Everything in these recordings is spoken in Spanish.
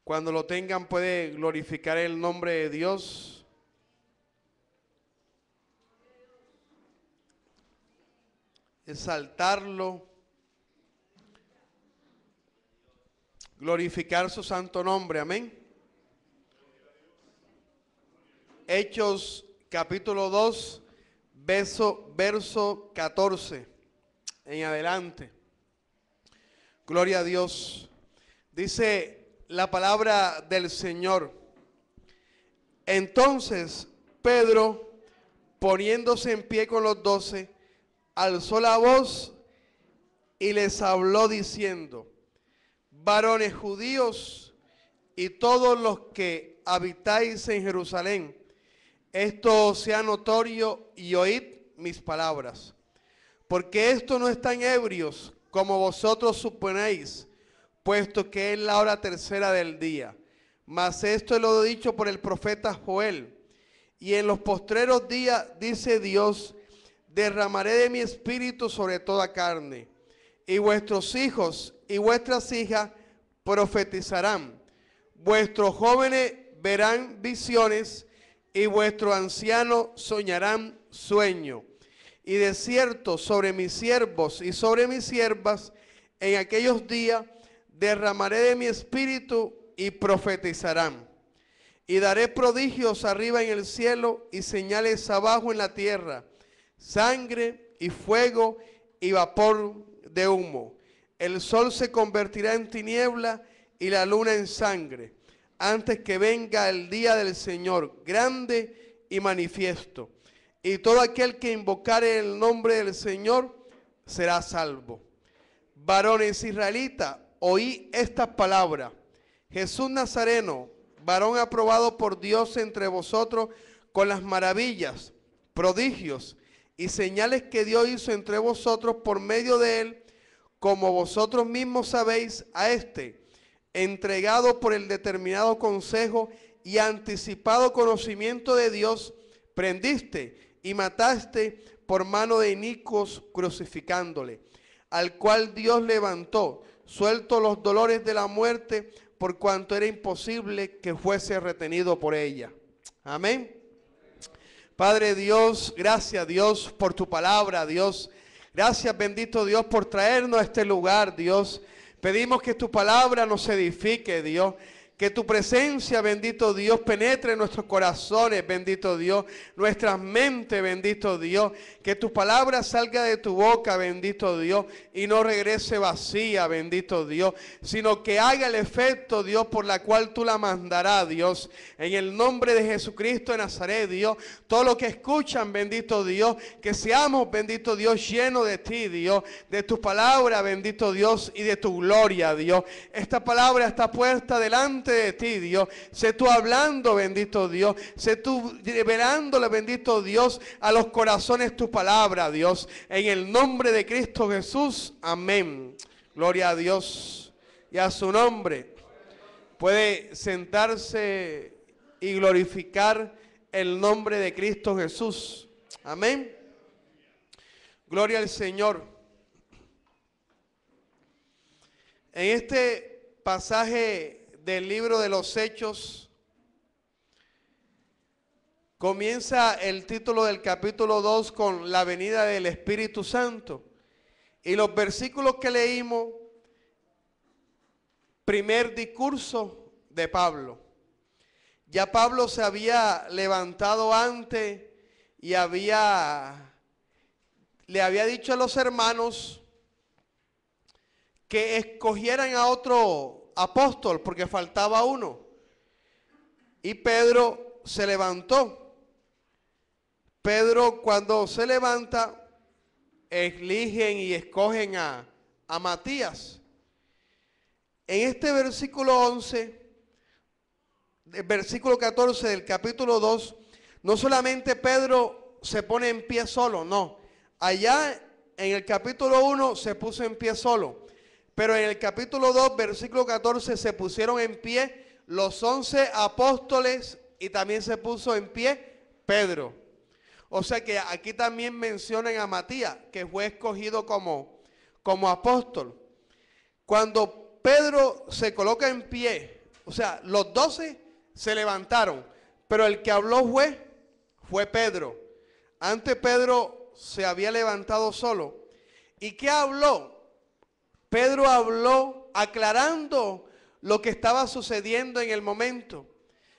Cuando lo tengan puede glorificar el nombre de Dios. Exaltarlo. Glorificar su santo nombre, amén. Hechos capítulo 2, verso 14 en adelante. Gloria a Dios. Dice la palabra del Señor. Entonces Pedro, poniéndose en pie con los 12, alzó la voz y les habló diciendo: varones judíos y todos los que habitáis en Jerusalén, esto sea notorio y oíd mis palabras. Porque esto no están ebrios como vosotros suponéis, puesto que es la hora tercera del día. Mas esto lo he dicho por el profeta Joel. Y en los postreros días, dice Dios, derramaré de mi espíritu sobre toda carne. Y vuestros hijos y vuestras hijas profetizarán. Vuestros jóvenes verán visiones y vuestros ancianos soñarán sueños. Y de cierto sobre mis siervos y sobre mis siervas en aquellos días derramaré de mi espíritu y profetizarán. Y daré prodigios arriba en el cielo y señales abajo en la tierra, sangre y fuego y vapor de humo. El sol se convertirá en tiniebla y la luna en sangre, antes que venga el día del Señor, grande y manifiesto. Y todo aquel que invocare el nombre del Señor será salvo. Varones israelitas, oí estas palabras. Jesús Nazareno, varón aprobado por Dios entre vosotros con las maravillas, prodigios y señales que Dios hizo entre vosotros por medio de él, como vosotros mismos sabéis, a este, entregado por el determinado consejo y anticipado conocimiento de Dios, prendiste y mataste por mano de inicuos, crucificándole, al cual Dios levantó, suelto los dolores de la muerte, por cuanto era imposible que fuese retenido por ella. Amén. Padre Dios, gracias Dios por tu palabra, Dios. Gracias, bendito Dios, por traernos a este lugar, Dios. Pedimos que tu palabra nos edifique, Dios. Que tu presencia, bendito Dios, penetre en nuestros corazones, bendito Dios, nuestras mentes, bendito Dios. Que tu palabra salga de tu boca, bendito Dios, y no regrese vacía, bendito Dios, sino que haga el efecto, Dios, por la cual tú la mandarás, Dios. En el nombre de Jesucristo de Nazaret, Dios, todos los que escuchan, bendito Dios, que seamos, bendito Dios, llenos de ti, Dios, de tu palabra, bendito Dios, y de tu gloria, Dios. Esta palabra está puesta delante de ti, Dios. Sé tú hablando, bendito Dios. Sé tú revelándole, bendito Dios, a los corazones tu palabra, Dios. En el nombre de Cristo Jesús. Amén. Gloria a Dios y a su nombre. Puede sentarse y glorificar el nombre de Cristo Jesús. Amén. Gloria al Señor. En este pasaje del libro de los Hechos, comienza el título del capítulo 2 con la venida del Espíritu Santo. Y los versículos que leímos, primer discurso de Pablo. Ya Pablo se había levantado antes y le había dicho a los hermanos que escogieran a otro apóstol porque faltaba uno. Y Pedro se levantó. Pedro, cuando se levanta, eligen y escogen a Matías. En este versículo 11, el versículo 14 del capítulo 2, no solamente Pedro se pone en pie solo, no. Allá en el capítulo 1 se puso en pie solo. Pero en el capítulo 2, versículo 14, se pusieron en pie los 11 apóstoles y también se puso en pie Pedro. O sea que aquí también mencionan a Matías, que fue escogido como apóstol. Cuando Pedro se coloca en pie, O sea, los 12 se levantaron, pero el que habló fue Pedro. Antes Pedro se había levantado solo. ¿Y qué habló? Pedro habló aclarando lo que estaba sucediendo en el momento,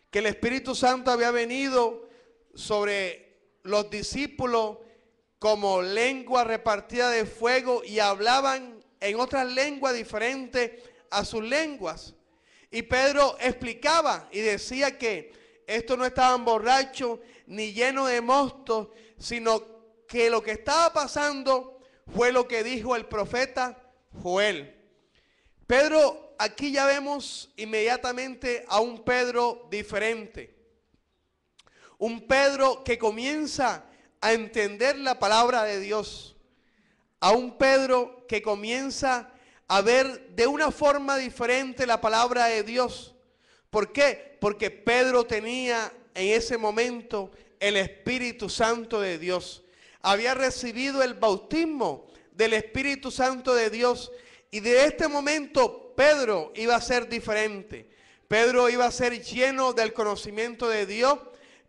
que el Espíritu Santo había venido sobre los discípulos como lengua repartida de fuego y hablaban en otras lenguas diferentes a sus lenguas. Y Pedro explicaba y decía que estos no estaban borrachos ni llenos de mostos, sino que lo que estaba pasando fue lo que dijo el profeta Joel. Pedro, aquí ya vemos inmediatamente a un Pedro diferente. Un Pedro que comienza a entender la palabra de Dios. A un Pedro que comienza a ver de una forma diferente la palabra de Dios. ¿Por qué? Porque Pedro tenía en ese momento el Espíritu Santo de Dios. Había recibido el bautismo del Espíritu Santo de Dios. Y de este momento Pedro iba a ser diferente. Pedro iba a ser lleno del conocimiento de Dios.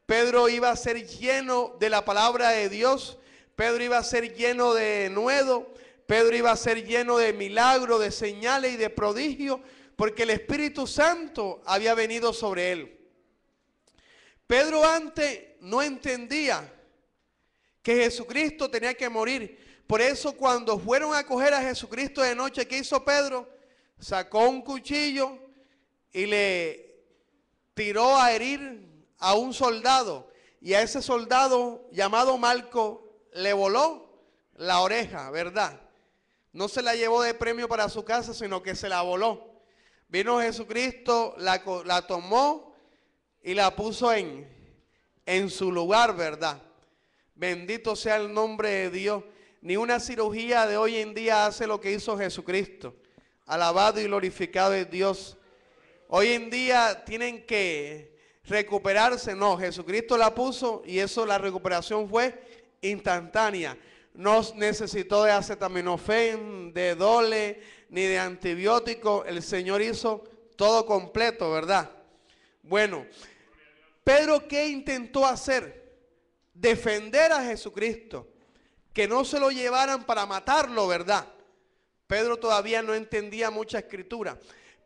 Pedro iba a ser lleno de la palabra de Dios. Pedro iba a ser lleno de denuedo. Pedro iba a ser lleno de milagros, de señales y de prodigios, porque el Espíritu Santo había venido sobre él. Pedro antes no entendía que Jesucristo tenía que morir. Por eso cuando fueron a coger a Jesucristo de noche, ¿qué hizo Pedro? Sacó un cuchillo y le tiró a herir a un soldado. Y a ese soldado llamado Malco le voló la oreja, ¿verdad? No se la llevó de premio para su casa, sino que se la voló. Vino Jesucristo, la tomó y la puso en su lugar, ¿verdad? Bendito sea el nombre de Dios. Ni una cirugía de hoy en día hace lo que hizo Jesucristo. Alabado y glorificado es Dios. Hoy en día tienen que recuperarse. No, Jesucristo la puso y eso, la recuperación fue instantánea. No necesitó de acetaminofén, de dole, ni de antibiótico. El Señor hizo todo completo, ¿verdad? Bueno, Pedro, ¿qué intentó hacer? Defender a Jesucristo. Que no se lo llevaran para matarlo, ¿verdad? Pedro todavía no entendía mucha escritura.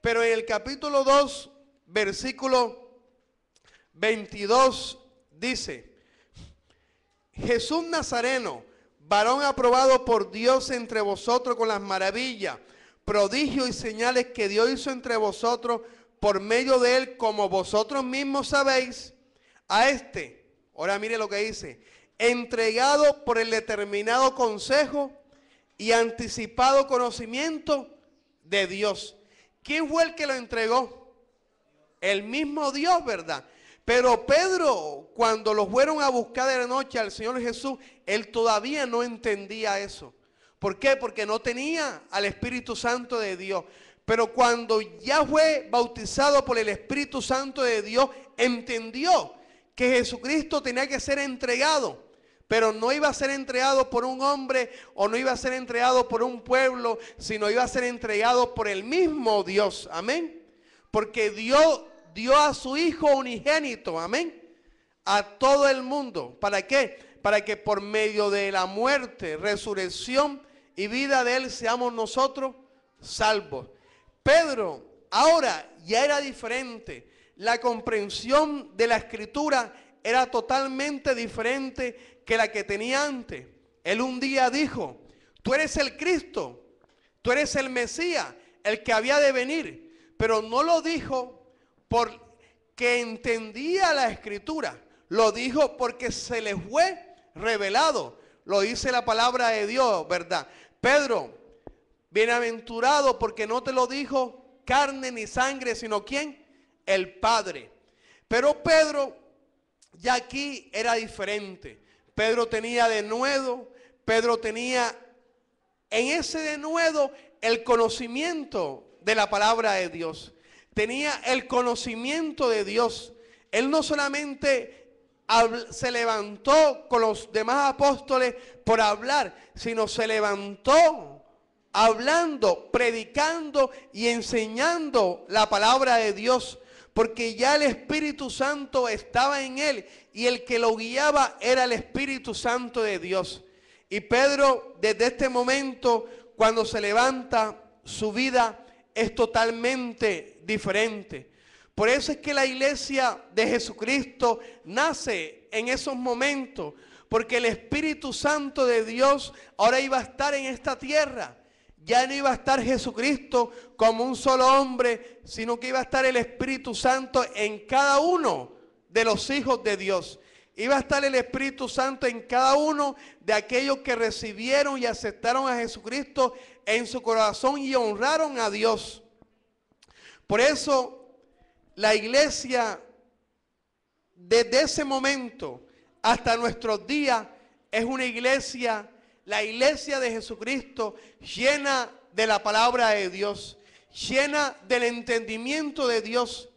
Pero en el capítulo 2, versículo 22, dice: Jesús Nazareno, varón aprobado por Dios entre vosotros con las maravillas, prodigios y señales que Dios hizo entre vosotros por medio de él, como vosotros mismos sabéis, a este, ahora mire lo que dice, entregado por el determinado consejo y anticipado conocimiento de Dios. ¿Quién fue el que lo entregó? El mismo Dios, ¿verdad? Pero Pedro, cuando lo fueron a buscar de la noche al Señor Jesús, él todavía no entendía eso. ¿Por qué? Porque no tenía al Espíritu Santo de Dios. Pero cuando ya fue bautizado por el Espíritu Santo de Dios, entendió que Jesucristo tenía que ser entregado. Pero no iba a ser entregado por un hombre o no iba a ser entregado por un pueblo, sino iba a ser entregado por el mismo Dios. Amén. Porque Dios dio a su Hijo unigénito, amén, a todo el mundo. ¿Para qué? Para que por medio de la muerte, resurrección y vida de él seamos nosotros salvos. Pedro ahora ya era diferente. La comprensión de la escritura era totalmente diferente que la que tenía antes. Él un día dijo: tú eres el Cristo, tú eres el Mesías, el que había de venir. Pero no lo dijo porque entendía la escritura, lo dijo porque se le fue revelado. Lo dice la palabra de Dios, ¿verdad? Pedro, bienaventurado porque no te lo dijo carne ni sangre, sino ¿quién? El Padre. Pero Pedro ya aquí era diferente. Pedro tenía denuedo, Pedro tenía en ese denuedo el conocimiento de la palabra de Dios. Tenía el conocimiento de Dios. Él no solamente se levantó con los demás apóstoles por hablar, sino se levantó hablando, predicando y enseñando la palabra de Dios. porque ya el Espíritu Santo estaba en él y el que lo guiaba era el Espíritu Santo de Dios. Y Pedro, desde este momento, cuando se levanta, su vida es totalmente diferente. Por eso es que la iglesia de Jesucristo nace en esos momentos, porque el Espíritu Santo de Dios ahora iba a estar en esta tierra. Ya no iba a estar Jesucristo como un solo hombre, sino que iba a estar el Espíritu Santo en cada uno de los hijos de Dios. Iba a estar el Espíritu Santo en cada uno de aquellos que recibieron y aceptaron a Jesucristo en su corazón y honraron a Dios. Por eso la iglesia desde ese momento hasta nuestros días es una iglesia, la iglesia de Jesucristo, llena de la palabra de Dios, llena del entendimiento de Dios.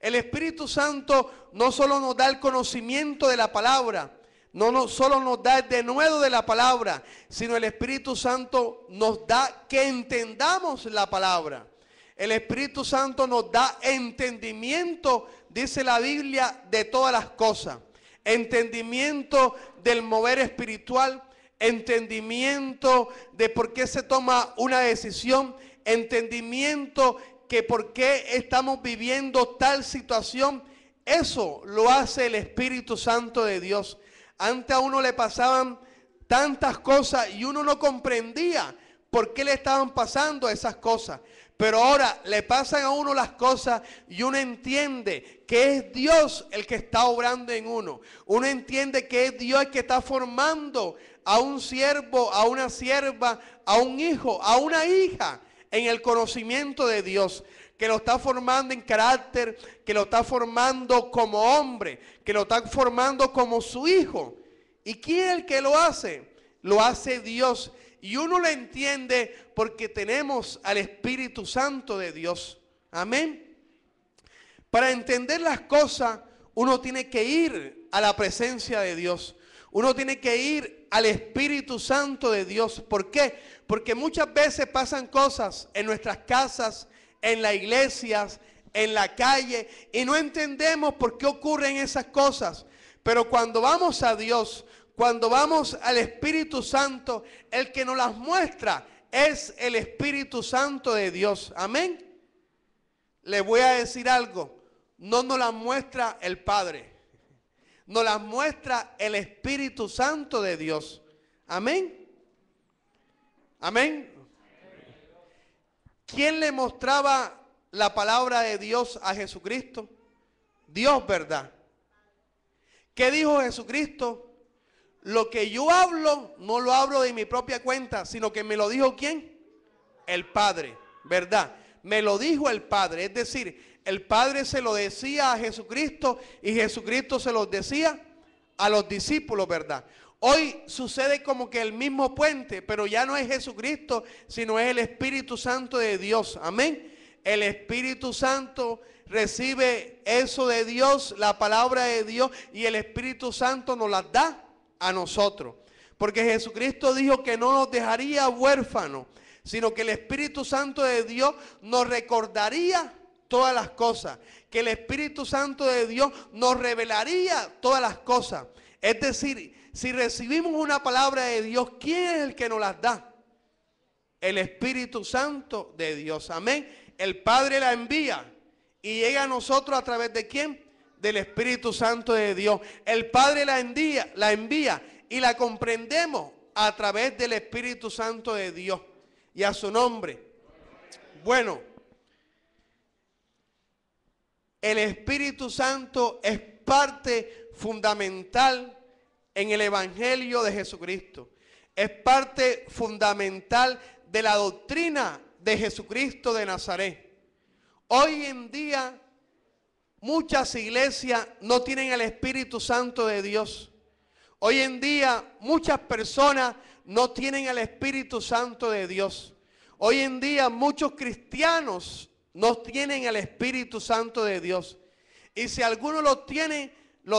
El Espíritu Santo no solo nos da el conocimiento de la palabra, no solo nos da el denuedo de la palabra, sino el Espíritu Santo nos da que entendamos la palabra. El Espíritu Santo nos da entendimiento, dice la Biblia, de todas las cosas. Entendimiento del mover espiritual, entendimiento de por qué se toma una decisión, entendimiento que por qué estamos viviendo tal situación. Eso lo hace el Espíritu Santo de Dios. Antes a uno le pasaban tantas cosas y uno no comprendía por qué le estaban pasando esas cosas. Pero ahora le pasan a uno las cosas y uno entiende que es Dios el que está obrando en uno. Uno entiende que es Dios el que está formando a un siervo, a una sierva, a un hijo, a una hija en el conocimiento de Dios. Que lo está formando en carácter, que lo está formando como hombre, que lo está formando como su hijo. ¿Y quién es el que lo hace? Lo hace Dios. Y uno lo entiende porque tenemos al Espíritu Santo de Dios. Amén. Para entender las cosas, uno tiene que ir a la presencia de Dios. Uno tiene que ir al Espíritu Santo de Dios. ¿Por qué? Porque muchas veces pasan cosas en nuestras casas, en las iglesias, en la calle, y no entendemos por qué ocurren esas cosas. Pero cuando vamos a Dios, cuando vamos al Espíritu Santo, el que nos las muestra es el Espíritu Santo de Dios. Amén. Le voy a decir algo. No nos las muestra el Padre. Nos las muestra el Espíritu Santo de Dios. Amén. Amén. ¿Quién le mostraba la palabra de Dios a Jesucristo? Dios, ¿verdad? ¿Qué dijo Jesucristo? Lo que yo hablo, no lo hablo de mi propia cuenta, sino que me lo dijo ¿quién? El Padre, ¿verdad? Me lo dijo el Padre. Es decir, el Padre se lo decía a Jesucristo y Jesucristo se lo decía a los discípulos, ¿verdad? Hoy sucede como que el mismo puente, pero ya no es Jesucristo, sino es el Espíritu Santo de Dios. Amén. El Espíritu Santo recibe eso de Dios, la palabra de Dios, y el Espíritu Santo nos las da a nosotros. Porque Jesucristo dijo que no nos dejaría huérfanos, sino que el Espíritu Santo de Dios nos recordaría todas las cosas. Que el Espíritu Santo de Dios nos revelaría todas las cosas. Es decir, si recibimos una palabra de Dios, ¿quién es el que nos las da? El Espíritu Santo de Dios. Amén. El Padre la envía y llega a nosotros a través de ¿quién? Del Espíritu Santo de Dios. El Padre la envía y la comprendemos a través del Espíritu Santo de Dios. Y a su nombre. Bueno, el Espíritu Santo es parte fundamental en el Evangelio de Jesucristo. Es parte fundamental de la doctrina de Jesucristo de Nazaret. Hoy en día muchas iglesias no tienen el Espíritu Santo de Dios. Hoy en día muchas personas no tienen el Espíritu Santo de Dios. Hoy en día muchos cristianos no tienen el Espíritu Santo de Dios. Y si algunos lo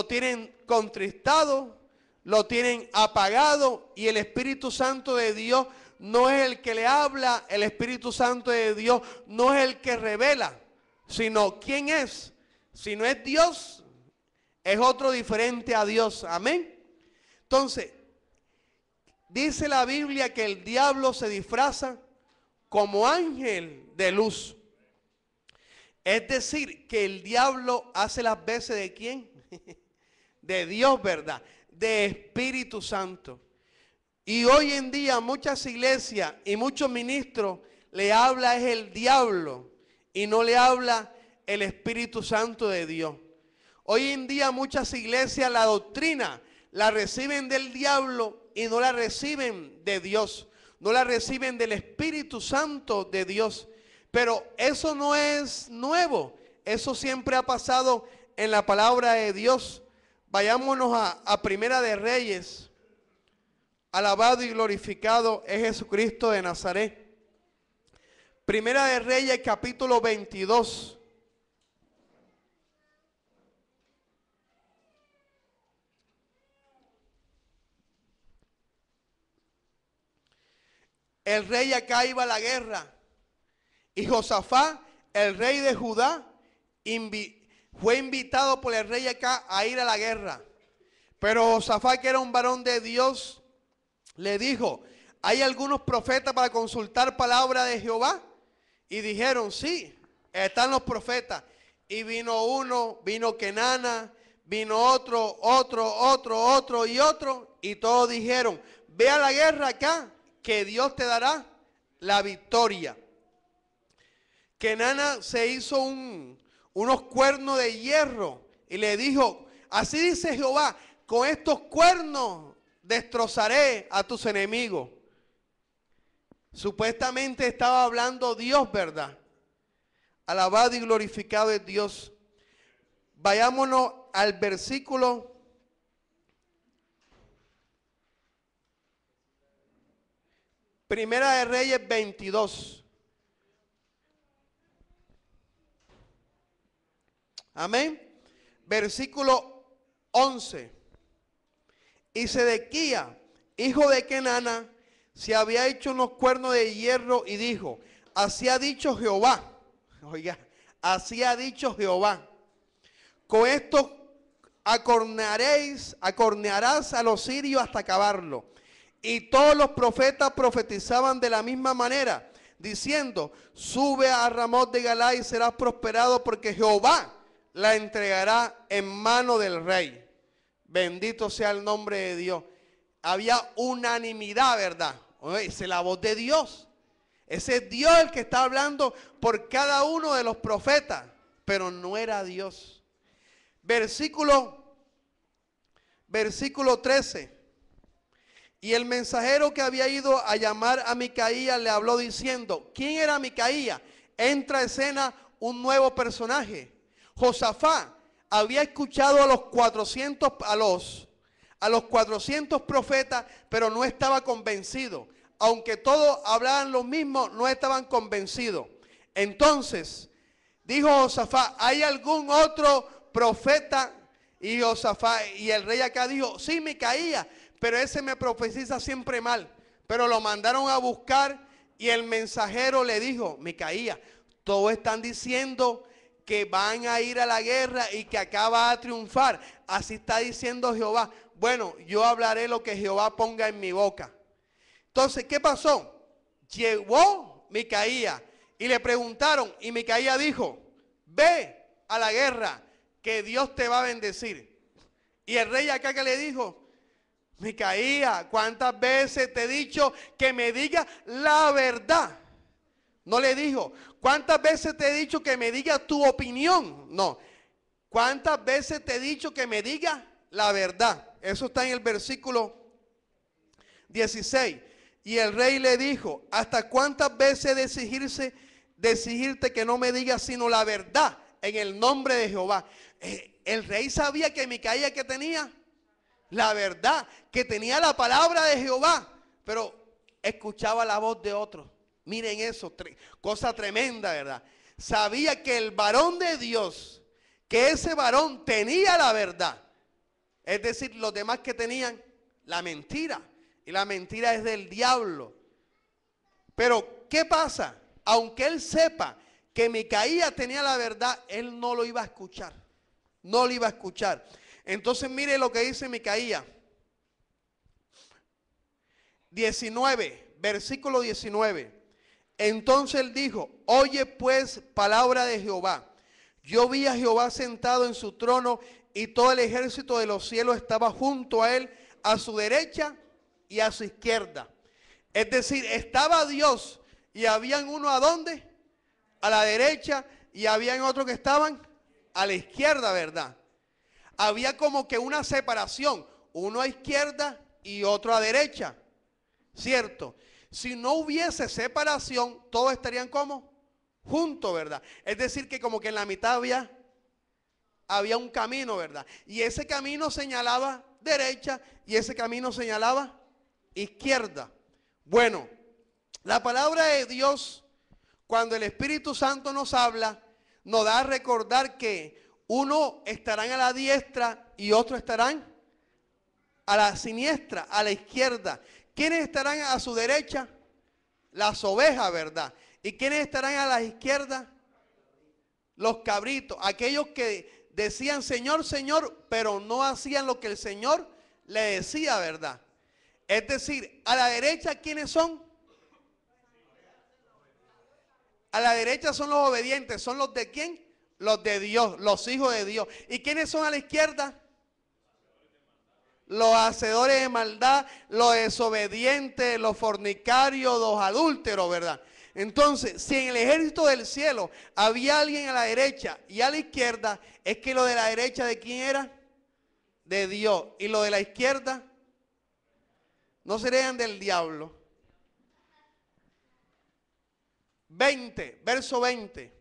tienen contristado, lo tienen apagado, y el Espíritu Santo de Dios no es el que le habla, el Espíritu Santo de Dios no es el que revela, sino ¿quién es? Si no es Dios, es otro diferente a Dios. Amén. Entonces, dice la Biblia que el diablo se disfraza como ángel de luz. Es decir, que el diablo hace las veces ¿de quién? De Dios, ¿verdad? De Espíritu Santo. Y hoy en día muchas iglesias y muchos ministros le habla es el diablo y no le habla el Espíritu Santo de Dios. Hoy en día muchas iglesias la doctrina la reciben del diablo y no la reciben de Dios. No la reciben del Espíritu Santo de Dios. Pero eso no es nuevo. Eso siempre ha pasado en la palabra de Dios. Vayámonos a Primera de Reyes. Alabado y glorificado es Jesucristo de Nazaret. Primera de Reyes, capítulo 22. El rey acá iba a la guerra. Y Josafá, el rey de Judá, fue invitado por el rey acá a ir a la guerra. Pero Josafá, que era un varón de Dios, le dijo: ¿hay algunos profetas para consultar palabra de Jehová? Y dijeron: sí, están los profetas. Y vino uno, vino Kenana, vino otro, y otro. Y todos dijeron: ve a la guerra acá, que Dios te dará la victoria. Kenana se hizo unos cuernos de hierro y le dijo: así dice Jehová, con estos cuernos destrozaré a tus enemigos. Supuestamente estaba hablando Dios, ¿verdad? Alabado y glorificado es Dios. Vayámonos al versículo Primera de Reyes 22. Amén. Versículo 11. Y Sedequía, hijo de Kenana, se había hecho unos cuernos de hierro y dijo: así ha dicho Jehová. Oiga, así ha dicho Jehová: con esto acornearás a los sirios hasta acabarlo. Y todos los profetas profetizaban de la misma manera, diciendo: sube a Ramot de Galá y serás prosperado, porque Jehová la entregará en mano del rey. Bendito sea el nombre de Dios. Había unanimidad, ¿verdad? Oye, esa es la voz de Dios. Ese es Dios el que está hablando por cada uno de los profetas, pero no era Dios. Versículo 13. Y el mensajero que había ido a llamar a Micaías le habló diciendo: ¿quién era Micaías? Entra a escena un nuevo personaje. Josafá había escuchado a los 400 profetas, pero no estaba convencido. Aunque todos hablaban lo mismo, no estaban convencidos. Entonces dijo Josafá: ¿hay algún otro profeta? Y el rey acá dijo: sí, Micaías, pero ese me profetiza siempre mal. Pero lo mandaron a buscar y el mensajero le dijo: Micaías, todos están diciendo que van a ir a la guerra y que acá va a triunfar. Así está diciendo Jehová. Bueno, yo hablaré lo que Jehová ponga en mi boca. Entonces, ¿qué pasó? Llegó Micaías y le preguntaron, y Micaías dijo: ve a la guerra, que Dios te va a bendecir. Y el rey acá que le dijo: Micaías, ¿cuántas veces te he dicho que me digas la verdad? No le dijo: ¿cuántas veces te he dicho que me digas tu opinión? No. ¿Cuántas veces te he dicho que me digas la verdad? Eso está en el versículo 16. Y el rey le dijo: ¿hasta cuántas veces de exigirte que no me digas sino la verdad en el nombre de Jehová? El rey sabía que Micaías, que tenía la verdad, que tenía la palabra de Jehová, pero escuchaba la voz de otro. Miren eso, cosa tremenda, ¿verdad? Sabía que el varón de Dios, que ese varón tenía la verdad. Es decir, los demás que tenían la mentira. Y la mentira es del diablo. Pero, ¿qué pasa? Aunque él sepa que Micaías tenía la verdad, él no lo iba a escuchar. no le iba a escuchar. Entonces mire lo que dice Micaías 19, versículo 19. Entonces él dijo, oye pues palabra de Jehová. Yo vi a Jehová sentado en su trono y todo el ejército de los cielos estaba junto a él, a su derecha y a su izquierda. Es decir, estaba Dios y habían uno ¿a dónde? A la derecha, y habían otros que estaban a la izquierda, ¿verdad? Había como que una separación, uno a izquierda y otro a derecha, ¿cierto? Si no hubiese separación, todos estarían como juntos, ¿verdad? Es decir, que como que en la mitad había un camino, ¿verdad? Y ese camino señalaba derecha y ese camino señalaba izquierda. Bueno, la palabra de Dios, cuando el Espíritu Santo nos habla, nos da a recordar que uno estarán a la diestra y otros estarán a la siniestra, a la izquierda. ¿Quiénes estarán a su derecha? Las ovejas, ¿verdad? ¿Y quiénes estarán a la izquierda? Los cabritos, aquellos que decían Señor, Señor, pero no hacían lo que el Señor le decía, ¿verdad? Es decir, a la derecha, ¿quiénes son? A la derecha son los obedientes. ¿Son los de quién? Los de Dios, los hijos de Dios. ¿Y quiénes son a la izquierda? Los hacedores de maldad, los desobedientes, los fornicarios, los adúlteros, ¿verdad? Entonces, si en el ejército del cielo había alguien a la derecha y a la izquierda, es que lo de la derecha, ¿de quién era? De Dios. Y lo de la izquierda, no serían del diablo. 20, verso 20.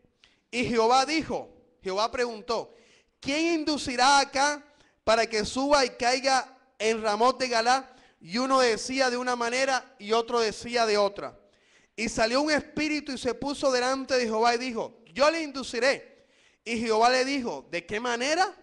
Y Jehová dijo, Jehová preguntó, ¿quién inducirá acá para que suba y caiga en Ramot de Galá? Y uno decía de una manera y otro decía de otra. Y salió un espíritu y se puso delante de Jehová y dijo, yo le induciré. Y Jehová le dijo, ¿de qué manera?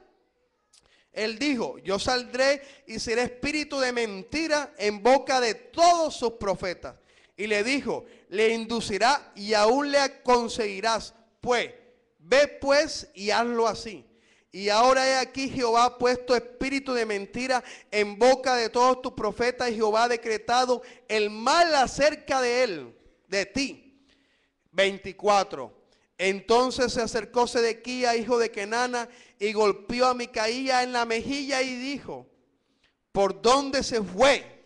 Él dijo, yo saldré y seré espíritu de mentira en boca de todos sus profetas. Y le dijo, le inducirá y aún le conseguirás. Pues, ve pues y hazlo así. Y ahora he aquí Jehová ha puesto espíritu de mentira en boca de todos tus profetas y Jehová ha decretado el mal acerca de él, de ti. 24. Entonces se acercó Sedequías, hijo de Kenana, y golpeó a Micaías en la mejilla y dijo, ¿por dónde se fue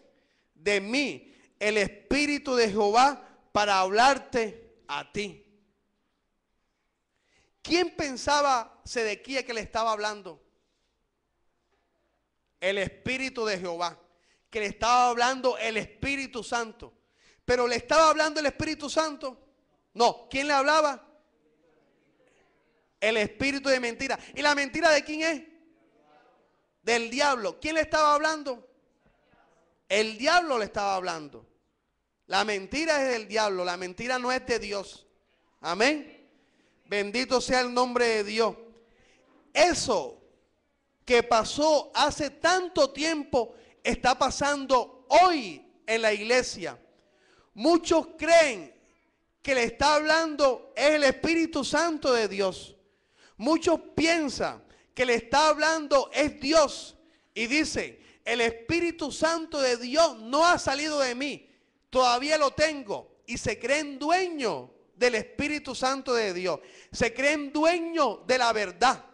de mí el espíritu de Jehová para hablarte a ti? ¿Quién pensaba Sedequías que le estaba hablando? El Espíritu de Jehová, que le estaba hablando el Espíritu Santo. ¿Pero le estaba hablando el Espíritu Santo? No, ¿quién le hablaba? El espíritu de mentira. ¿Y la mentira de quién es? Del diablo. ¿Quién le estaba hablando? El diablo le estaba hablando. La mentira es del diablo, la mentira no es de Dios. Amén. Bendito sea el nombre de Dios. Eso que pasó hace tanto tiempo está pasando hoy en la iglesia. Muchos creen que le está hablando es el Espíritu Santo de Dios. Muchos piensan que le está hablando es Dios. Y dice, el Espíritu Santo de Dios no ha salido de mí. Todavía lo tengo. Y se creen dueños del Espíritu Santo de Dios. Se creen dueños de la verdad.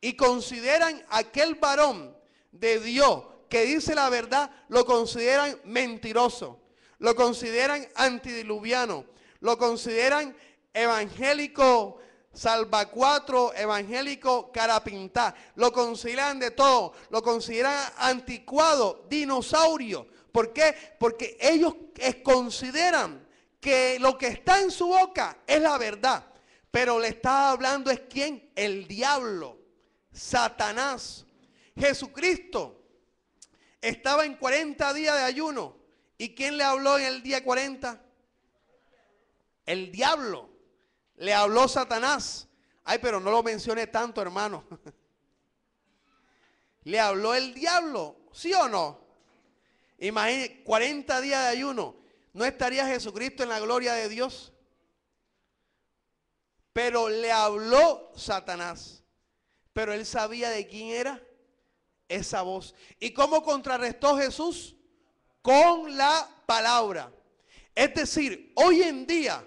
Y consideran aquel varón de Dios que dice la verdad, lo consideran mentiroso. Lo consideran antidiluviano. Lo consideran evangélico salvacuatro, evangélico carapintá. Lo consideran de todo. Lo consideran anticuado, dinosaurio. ¿Por qué? Porque ellos consideran que lo que está en su boca es la verdad. Pero le está hablando es ¿quién? El diablo, Satanás. Jesucristo estaba en 40 días de ayuno. ¿Y quién le habló en el día 40? El diablo. Le habló Satanás. Ay, pero no lo mencione tanto, hermano. Le habló el diablo, ¿sí o no? Imagínense, 40 días de ayuno. ¿No estaría Jesucristo en la gloria de Dios? Pero le habló Satanás. pero él sabía de quién era esa voz. ¿Y cómo contrarrestó Jesús? Con la palabra. Es decir, hoy en día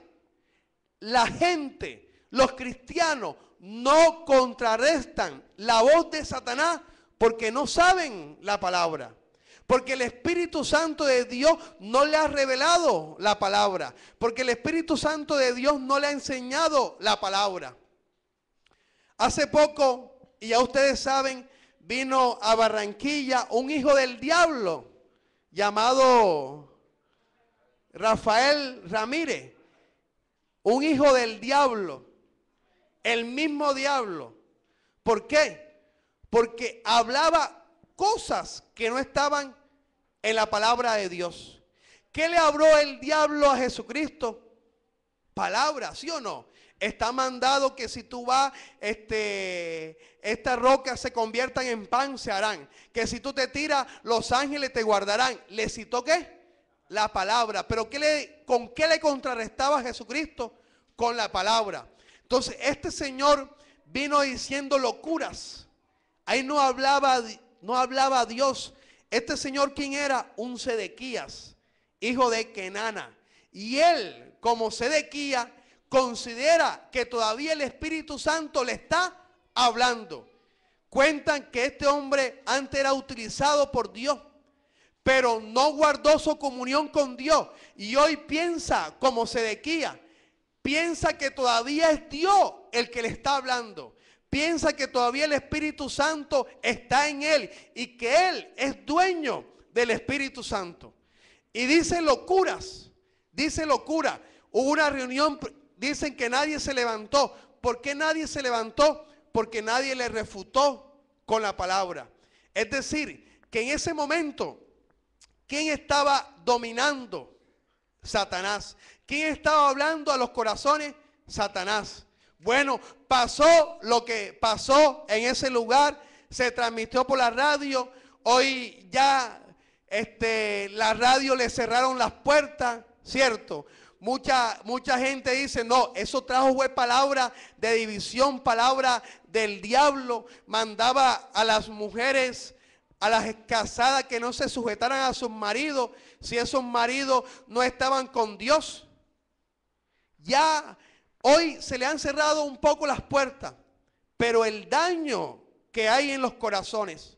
la gente, los cristianos, no contrarrestan la voz de Satanás porque no saben la palabra. Porque el Espíritu Santo de Dios no le ha revelado la palabra. Porque el Espíritu Santo de Dios no le ha enseñado la palabra. Hace poco, y ya ustedes saben, vino a Barranquilla un hijo del diablo llamado Rafael Ramírez. Un hijo del diablo. El mismo diablo. ¿Por qué? Porque hablaba cosas que no estaban en la palabra de Dios. ¿Qué le habló el diablo a Jesucristo? Palabra, ¿sí o no? Está mandado que si tú vas, estas rocas se conviertan en pan, se harán. Que si tú te tiras, los ángeles te guardarán. ¿Le citó qué? La palabra. Pero ¿con qué le contrarrestaba a Jesucristo? Con la palabra. Entonces, este señor vino diciendo locuras. Ahí no hablaba Dios. Este señor, ¿quién era? Un Sedequías, hijo de Kenana. Y él, como Sedequías, considera que todavía el Espíritu Santo le está hablando. Cuentan que este hombre antes era utilizado por Dios, pero no guardó su comunión con Dios. Y hoy piensa como Sedequías. Piensa que todavía es Dios el que le está hablando. Piensa que todavía el Espíritu Santo está en él y que él es dueño del Espíritu Santo. Y dice locuras, dice locura. Hubo una reunión, dicen que nadie se levantó. ¿Por qué nadie se levantó? Porque nadie le refutó con la palabra. Es decir, que en ese momento, ¿quién estaba dominando? Satanás. ¿Quién estaba hablando a los corazones? Satanás. Bueno, pasó lo que pasó en ese lugar, se transmitió por la radio. Hoy ya la radio le cerraron las puertas, ¿cierto? Mucha gente dice, no, eso trajo fue palabra de división, palabra del diablo. Mandaba a las mujeres, a las casadas, que no se sujetaran a sus maridos si esos maridos no estaban con Dios. Ya hoy se le han cerrado un poco las puertas, pero el daño que hay en los corazones,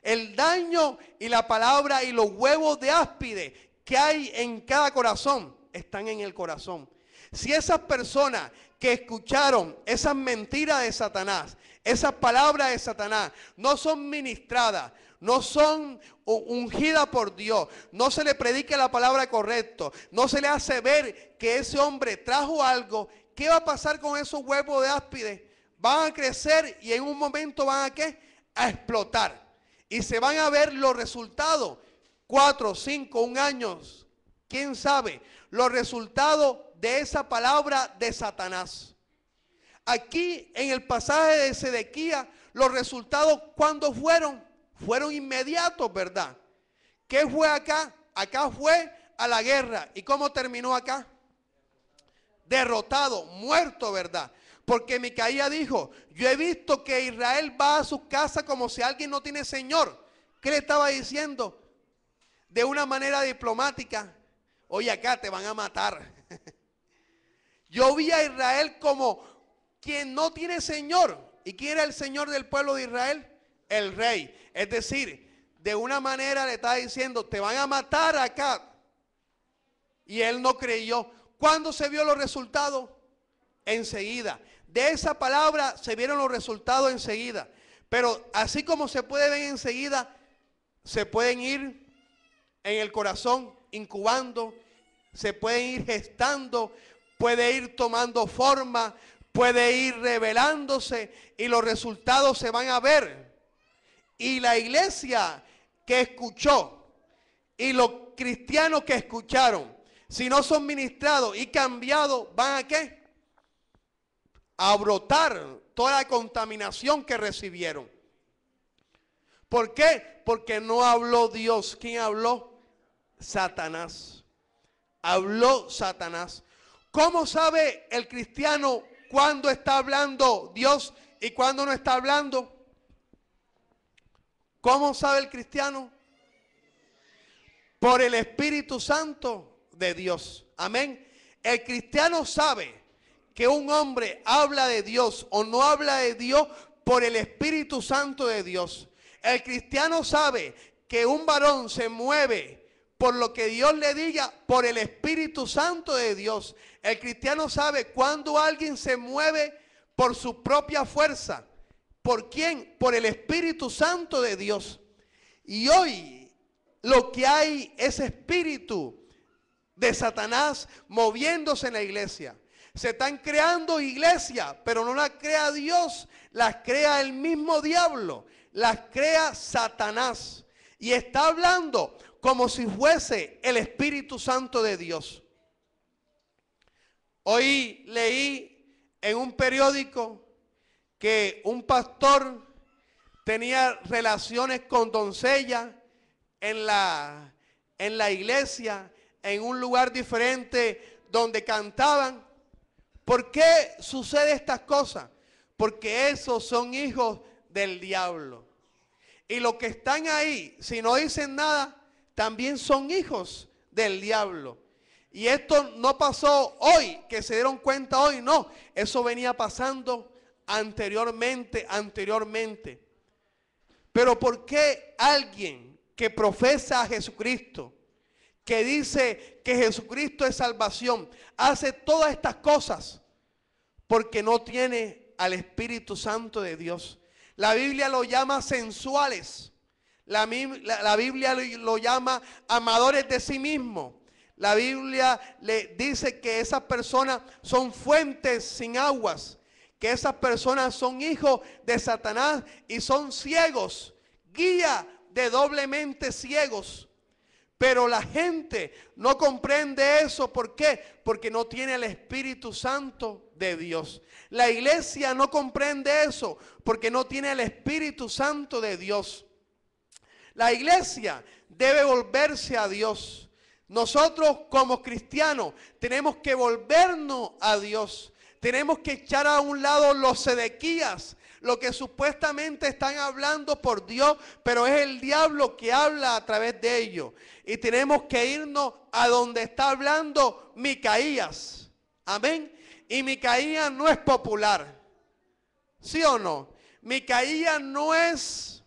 el daño y la palabra y los huevos de áspide que hay en cada corazón, están en el corazón. Si esas personas que escucharon esas mentiras de Satanás, esas palabras de Satanás, no son ministradas, no son ungidas por Dios, no se le predica la palabra correcta, no se le hace ver que ese hombre trajo algo, ¿qué va a pasar con esos huevos de áspide? Van a crecer y en un momento van a ¿qué? A explotar. Y se van a ver los resultados, 4, 5, 1 año, quién sabe, los resultados de esa palabra de Satanás. Aquí en el pasaje de Sedequías, los resultados, ¿cuándo fueron? Fueron inmediatos, ¿verdad? ¿Qué fue acá? Acá fue a la guerra. ¿Y cómo terminó acá? Derrotado, muerto, ¿verdad? Porque Micaías dijo, yo he visto que Israel va a su casa como si alguien no tiene señor. ¿Qué le estaba diciendo? De una manera diplomática, oye, acá te van a matar. Yo vi a Israel como quien no tiene señor. ¿Y quién era el señor del pueblo de Israel? El rey. Es decir, de una manera le está diciendo, te van a matar acá. Y él no creyó. ¿Cuándo se vio los resultados? Enseguida. De esa palabra se vieron los resultados enseguida. Pero así como se puede ver enseguida, se pueden ir en el corazón incubando, se pueden ir gestando, puede ir tomando forma, puede ir revelándose y los resultados se van a ver. Y la iglesia que escuchó y los cristianos que escucharon, si no son ministrados y cambiados, ¿van a qué? A brotar toda la contaminación que recibieron. ¿Por qué? Porque no habló Dios. ¿Quién habló? Satanás. Habló Satanás. ¿Cómo sabe el cristiano cuándo está hablando Dios y y cuándo no está hablando. ¿Cómo sabe el cristiano? Por el Espíritu Santo de Dios. Amén. El cristiano sabe que un hombre habla de Dios o no habla de Dios por el Espíritu Santo de Dios. El cristiano sabe que un varón se mueve por lo que Dios le diga por el Espíritu Santo de Dios. El cristiano sabe cuando alguien se mueve por su propia fuerza. ¿Por quién? Por el Espíritu Santo de Dios. Y hoy lo que hay es espíritu de Satanás moviéndose en la iglesia. Se están creando iglesias, pero no las crea Dios, las crea el mismo diablo, las crea Satanás. Y está hablando como si fuese el Espíritu Santo de Dios. Hoy leí en un periódico que un pastor tenía relaciones con doncellas en la iglesia, en un lugar diferente donde cantaban. ¿Por qué sucede estas cosas? Porque esos son hijos del diablo. Y los que están ahí, si no dicen nada, también son hijos del diablo. Y esto no pasó hoy, que se dieron cuenta hoy, no. Eso venía pasando anteriormente. Pero ¿por qué alguien que profesa a Jesucristo, que dice que Jesucristo es salvación, hace todas estas cosas? Porque no tiene al Espíritu Santo de Dios. La Biblia lo llama sensuales. La Biblia lo llama amadores de sí mismos. La Biblia le dice que esas personas son fuentes sin aguas, que esas personas son hijos de Satanás y son ciegos, guía de doblemente ciegos. Pero la gente no comprende eso. ¿Por qué? Porque no tiene el Espíritu Santo de Dios. La iglesia no comprende eso porque no tiene el Espíritu Santo de Dios. La iglesia debe volverse a Dios. Nosotros como cristianos tenemos que volvernos a Dios. Tenemos que echar a un lado los sedequías, lo que supuestamente están hablando por Dios, pero es el diablo que habla a través de ellos. Y tenemos que irnos a donde está hablando Micaías. Amén. Y Micaías no es popular. ¿Sí o no? Micaías no es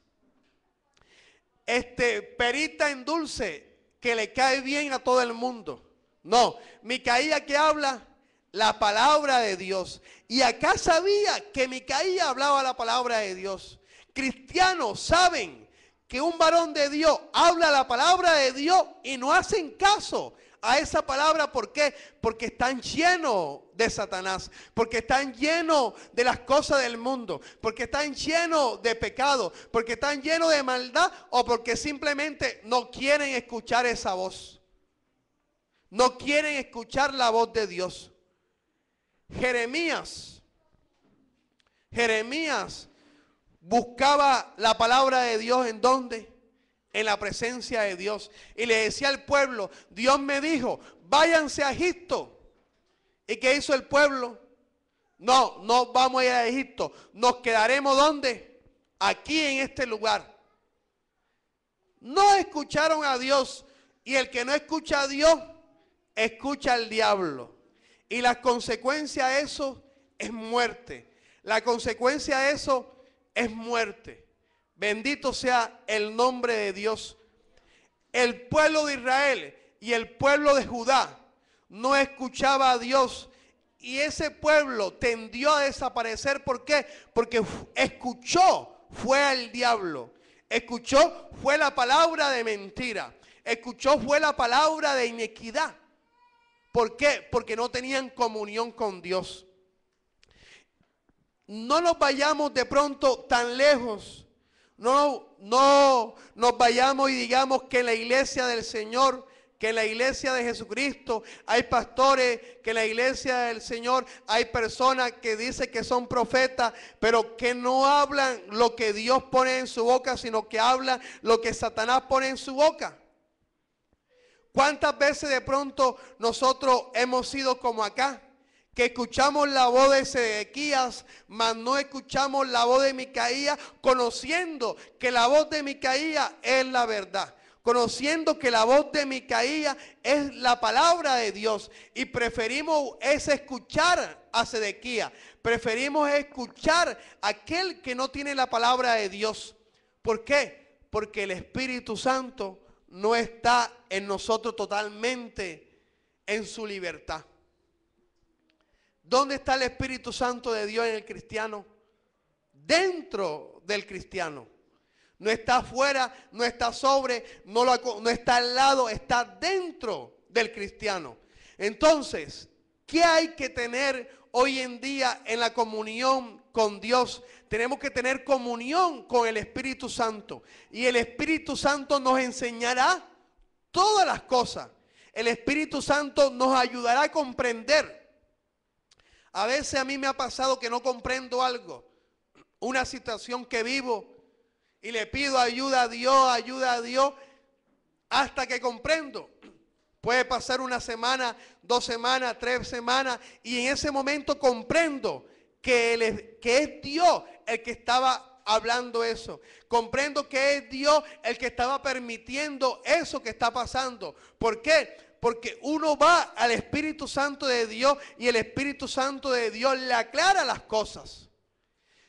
perita en dulce que le cae bien a todo el mundo. No, Micaías que habla la palabra de Dios. Y acá sabía que Micaías hablaba la palabra de Dios. Cristianos saben que un varón de Dios habla la palabra de Dios y no hacen caso a esa palabra. ¿Por qué? Porque están llenos de Satanás, porque están llenos de las cosas del mundo, porque están llenos de pecado, porque están llenos de maldad, o porque simplemente no quieren escuchar esa voz. No quieren escuchar la voz de Dios. Jeremías buscaba la palabra de Dios. ¿En dónde? En la presencia de Dios. Y le decía al pueblo, Dios me dijo, váyanse a Egipto. ¿Y qué hizo el pueblo? No vamos a ir a Egipto. Nos quedaremos ¿dónde? Aquí en este lugar. No escucharon a Dios. Y el que no escucha a Dios, escucha al diablo. Y la consecuencia de eso es muerte. La consecuencia de eso es muerte. Bendito sea el nombre de Dios. El pueblo de Israel y el pueblo de Judá no escuchaba a Dios. Y ese pueblo tendió a desaparecer. ¿Por qué? Porque escuchó, fue al diablo. Escuchó, fue la palabra de mentira. Escuchó, fue la palabra de iniquidad. ¿Por qué? Porque no tenían comunión con Dios. No nos vayamos de pronto tan lejos. No nos vayamos y digamos que en la iglesia del Señor, que en la iglesia de Jesucristo hay pastores, que en la iglesia del Señor hay personas que dicen que son profetas, pero que no hablan lo que Dios pone en su boca, sino que hablan lo que Satanás pone en su boca. ¿Cuántas veces de pronto nosotros hemos sido como acá? que escuchamos la voz de Sedequías, mas no escuchamos la voz de Micaías, conociendo que la voz de Micaías es la verdad. Conociendo que la voz de Micaías es la palabra de Dios. Y preferimos escuchar a Sedequías. Preferimos escuchar a aquel que no tiene la palabra de Dios. ¿Por qué? Porque el Espíritu Santo no está en nosotros totalmente en su libertad. ¿Dónde está el Espíritu Santo de Dios en el cristiano? Dentro del cristiano. No está afuera, no está sobre, no está al lado, está dentro del cristiano. Entonces, ¿qué hay que tener hoy en día en la comunión con Dios? Tenemos que tener comunión con el Espíritu Santo. Y el Espíritu Santo nos enseñará todas las cosas. El Espíritu Santo nos ayudará a comprender. A veces a mí me ha pasado que no comprendo algo, una situación que vivo, y le pido ayuda a Dios, hasta que comprendo. Puede pasar una semana, 2 semanas, 3 semanas, y en ese momento comprendo que es Dios el que estaba hablando eso. Comprendo que es Dios el que estaba permitiendo eso que está pasando. ¿Por qué? Porque uno va al Espíritu Santo de Dios y el Espíritu Santo de Dios le aclara las cosas.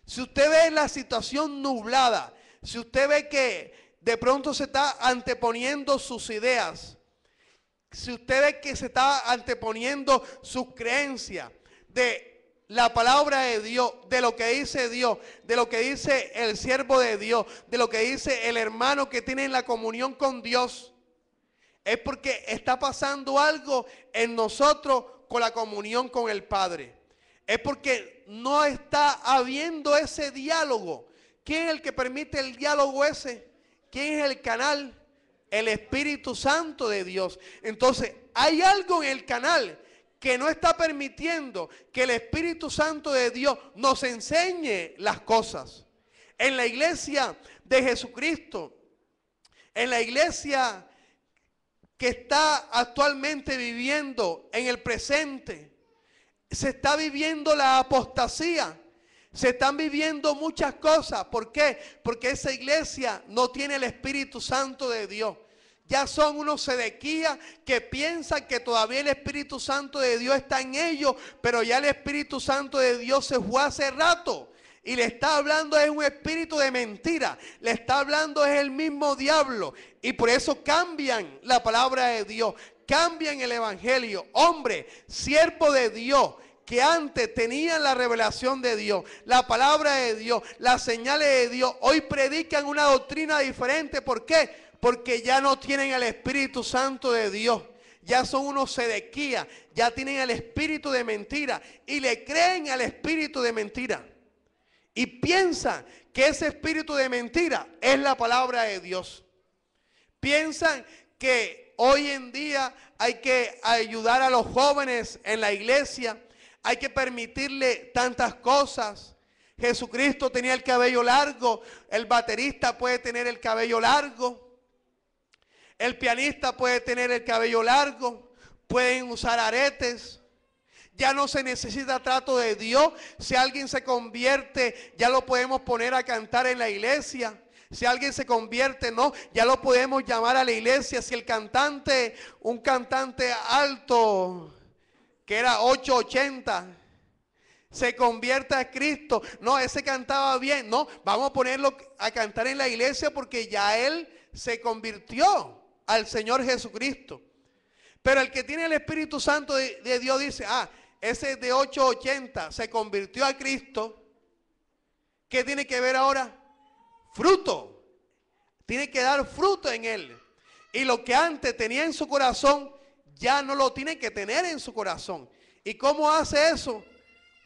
Si usted ve la situación nublada, si usted ve que de pronto se está anteponiendo sus ideas, si usted ve que se está anteponiendo sus creencias de la palabra de Dios, de lo que dice Dios, de lo que dice el siervo de Dios, de lo que dice el hermano que tiene la comunión con Dios, es porque está pasando algo en nosotros con la comunión con el Padre. Es porque no está habiendo ese diálogo. ¿Quién es el que permite el diálogo ese? ¿Quién es el canal? El Espíritu Santo de Dios. Entonces, hay algo en el canal que no está permitiendo que el Espíritu Santo de Dios nos enseñe las cosas. En la iglesia de Jesucristo, en la iglesia que está actualmente viviendo en el presente, se está viviendo la apostasía. Se están viviendo muchas cosas. ¿Por qué? Porque esa iglesia no tiene el Espíritu Santo de Dios. Ya son unos Sedequías que piensan que todavía el Espíritu Santo de Dios está en ellos, pero ya el Espíritu Santo de Dios se fue hace rato. Y le está hablando es un espíritu de mentira. Le está hablando es el mismo diablo. Y por eso cambian la palabra de Dios. Cambian el evangelio. Hombre, siervo de Dios, que antes tenían la revelación de Dios, la palabra de Dios, las señales de Dios, hoy predican una doctrina diferente. ¿Por qué? Porque ya no tienen el Espíritu Santo de Dios. Ya son unos Sedequías, ya tienen el espíritu de mentira y le creen al espíritu de mentira. Y piensan que ese espíritu de mentira es la palabra de Dios. Piensan que hoy en día hay que ayudar a los jóvenes en la iglesia. Hay que permitirle tantas cosas. Jesucristo tenía el cabello largo. El baterista puede tener el cabello largo. El pianista puede tener el cabello largo. Pueden usar aretes. Ya no se necesita trato de Dios. Si alguien se convierte, ya lo podemos poner a cantar en la iglesia. Si alguien se convierte, no, ya lo podemos llamar a la iglesia. Si el cantante, un cantante alto, que era 880, se convierte a Cristo, no, ese cantaba bien, no, vamos a ponerlo a cantar en la iglesia porque ya él se convirtió al Señor Jesucristo. Pero el que tiene el Espíritu Santo de Dios dice, ese de 880 se convirtió a Cristo. ¿Qué tiene que ver ahora? Fruto. Tiene que dar fruto en él. Y lo que antes tenía en su corazón, ya no lo tiene que tener en su corazón. ¿Y cómo hace eso?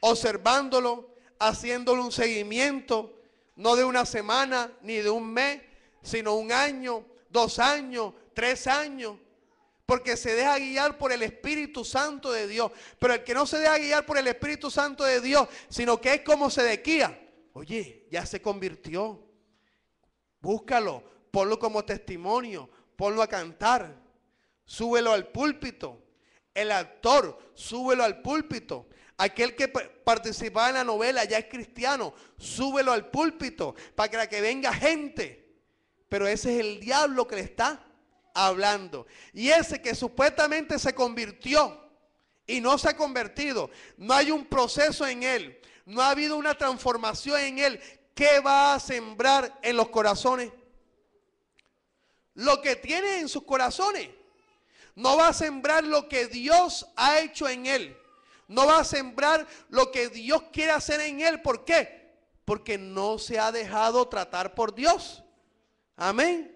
Observándolo, haciéndole un seguimiento, no de una semana ni de un mes, sino 1 año, 2 años, 3 años. Porque se deja guiar por el Espíritu Santo de Dios. Pero el que no se deja guiar por el Espíritu Santo de Dios, sino que es como Sedequías. Oye, ya se convirtió. Búscalo, ponlo como testimonio, ponlo a cantar. Súbelo al púlpito. El actor, súbelo al púlpito. Aquel que participaba en la novela ya es cristiano. Súbelo al púlpito para que venga gente. Pero ese es el diablo que le está hablando. Y ese que supuestamente se convirtió y no se ha convertido, no hay un proceso en él, no ha habido una transformación en él. ¿Qué va a sembrar en los corazones? Lo que tiene en sus corazones. No va a sembrar lo que Dios ha hecho en él. No va a sembrar lo que Dios quiere hacer en él. ¿Por qué? Porque no se ha dejado tratar por Dios. Amén.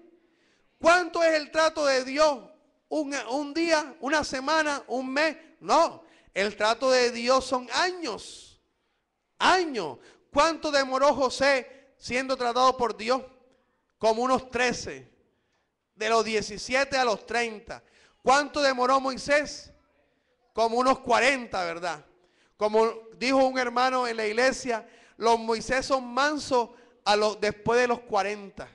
¿Cuánto es el trato de Dios? ¿Un día? ¿Una semana? ¿Un mes? No. El trato de Dios son años. Años. ¿Cuánto demoró José siendo tratado por Dios? Como unos 13. De los 17 a los 30. ¿Cuánto demoró Moisés? Como unos 40, ¿verdad? Como dijo un hermano en la iglesia, los Moisés son mansos después de los 40.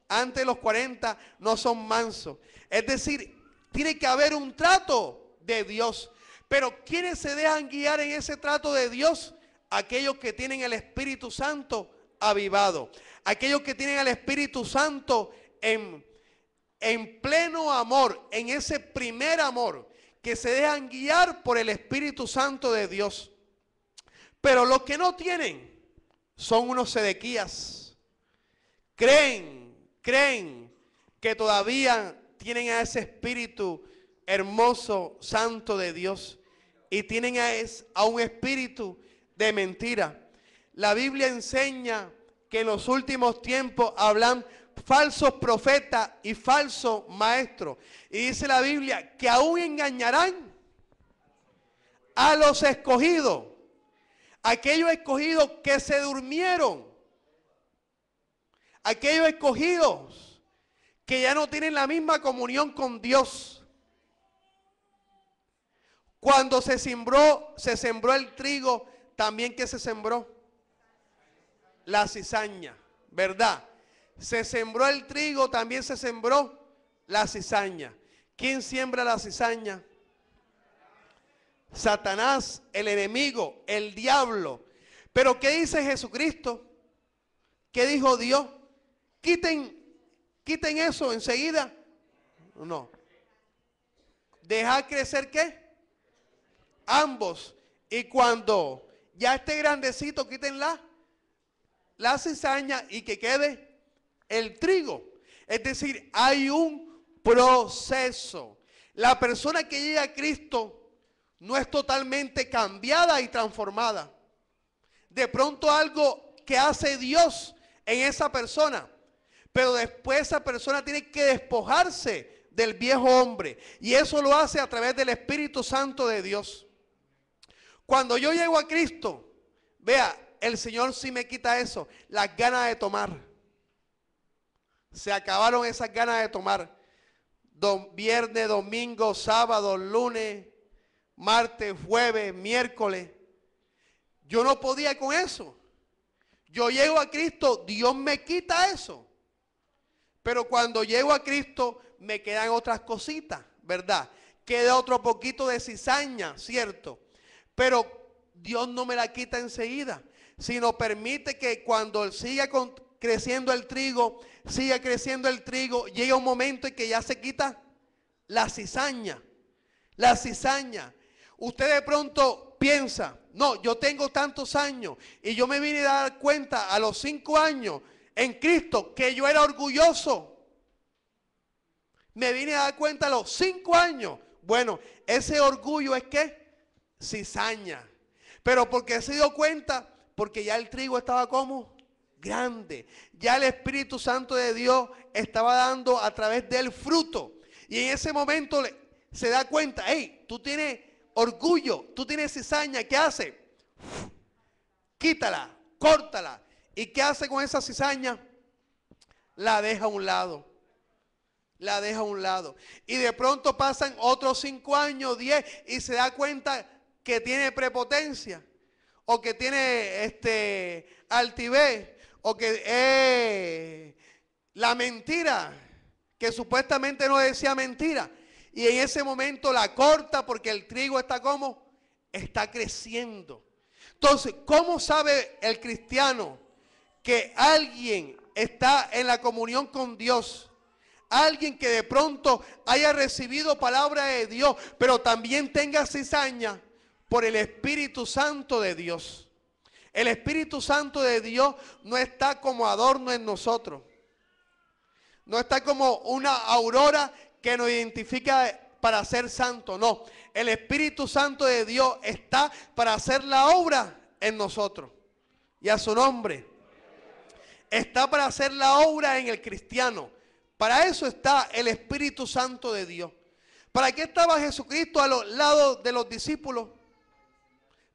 Antes de los 40 no son mansos. Es decir, tiene que haber un trato de Dios. Pero ¿quiénes se dejan guiar en ese trato de Dios? Aquellos que tienen el Espíritu Santo avivado. Aquellos que tienen el Espíritu Santo en pleno amor, en ese primer amor, que se dejan guiar por el Espíritu Santo de Dios. Pero los que no tienen son unos Sedequías. Creen que todavía tienen a ese Espíritu hermoso, santo de Dios. Y tienen a un espíritu de mentira. La Biblia enseña que en los últimos tiempos hablan falsos profetas y falsos maestros. Y dice la Biblia que aún engañarán a los escogidos. Aquellos escogidos que se durmieron. Aquellos escogidos que ya no tienen la misma comunión con Dios. Cuando se sembró el trigo, también que se sembró la cizaña, ¿verdad? Se sembró el trigo, también se sembró la cizaña. ¿Quién siembra la cizaña? Satanás, el enemigo, el diablo. Pero ¿qué dice Jesucristo? ¿Qué dijo Dios? Quiten eso enseguida. No. Dejar crecer ¿qué? Ambos. Y cuando ya esté grandecito, quiten la cizaña y que quede el trigo. Es decir, hay un proceso. La persona que llega a Cristo no es totalmente cambiada y transformada. De pronto algo que hace Dios en esa persona, pero después esa persona tiene que despojarse del viejo hombre. Y eso lo hace a través del Espíritu Santo de Dios. Cuando yo llego a Cristo, vea, el Señor sí me quita eso, las ganas de tomar. Se acabaron esas ganas de tomar. Viernes, domingo, sábado, lunes, martes, jueves, miércoles. Yo no podía con eso. Yo llego a Cristo, Dios me quita eso. Pero cuando llego a Cristo me quedan otras cositas, ¿verdad? Queda otro poquito de cizaña, ¿cierto? Pero Dios no me la quita enseguida, sino permite que cuando siga creciendo el trigo, llega un momento en que ya se quita la cizaña. La cizaña. Usted de pronto piensa, no, yo tengo tantos años y yo me vine a dar cuenta a los 5 años en Cristo que yo era orgulloso. Me vine a dar cuenta a los 5 años. Bueno, ese orgullo es ¿qué? Cizaña. Pero porque se dio cuenta, porque ya el trigo estaba como grande. Ya el Espíritu Santo de Dios estaba dando a través del fruto. Y en ese momento se da cuenta, hey, tú tienes orgullo, tú tienes cizaña, ¿qué hace? Quítala, córtala. ¿Y qué hace con esa cizaña? La deja a un lado. La deja a un lado. Y de pronto pasan otros 5 años, 10, y se da cuenta que tiene prepotencia, o que tiene altivez, o que la mentira, que supuestamente no decía mentira. Y en ese momento la corta porque el trigo está como está creciendo. Entonces, ¿cómo sabe el cristiano que alguien está en la comunión con Dios? Alguien que de pronto haya recibido palabra de Dios, pero también tenga cizaña por el Espíritu Santo de Dios. El Espíritu Santo de Dios no está como adorno en nosotros. No está como una aurora que nos identifica para ser santo. No, el Espíritu Santo de Dios está para hacer la obra en nosotros. Y a su nombre. Está para hacer la obra en el cristiano. Para eso está el Espíritu Santo de Dios. ¿Para qué estaba Jesucristo a los lados de los discípulos?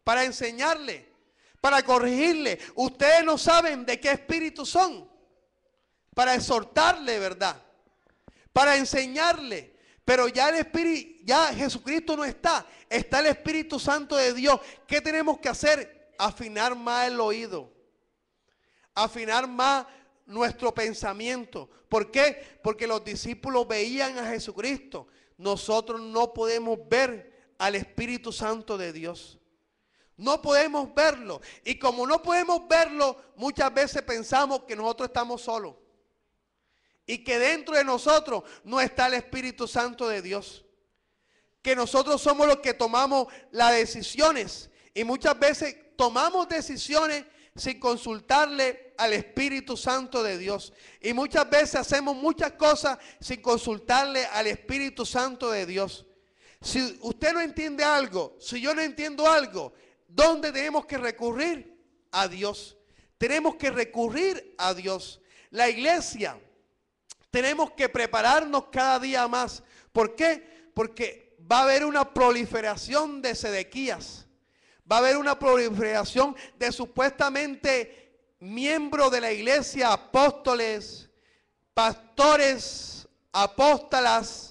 Para enseñarle, para corregirle. Ustedes no saben de qué espíritu son. Para exhortarle, ¿verdad? Para enseñarle. Pero ya el Espíritu, ya Jesucristo no está. Está el Espíritu Santo de Dios. ¿Qué tenemos que hacer? Afinar más el oído. Afinar más nuestro pensamiento. ¿Por qué? Porque los discípulos veían a Jesucristo. Nosotros no podemos ver al Espíritu Santo de Dios. No podemos verlo. Y como no podemos verlo, muchas veces pensamos que nosotros estamos solos. Y que dentro de nosotros no está el Espíritu Santo de Dios. Que nosotros somos los que tomamos las decisiones. Y muchas veces tomamos decisiones sin consultarle al Espíritu Santo de Dios. Y muchas veces hacemos muchas cosas sin consultarle al Espíritu Santo de Dios. Si usted no entiende algo, si yo no entiendo algo, ¿dónde tenemos que recurrir? A Dios. Tenemos que recurrir a Dios. La iglesia, tenemos que prepararnos cada día más. ¿Por qué? Porque va a haber una proliferación de Sedequías. Va a haber una proliferación de supuestamente miembros de la iglesia, apóstoles, pastores, apóstolas,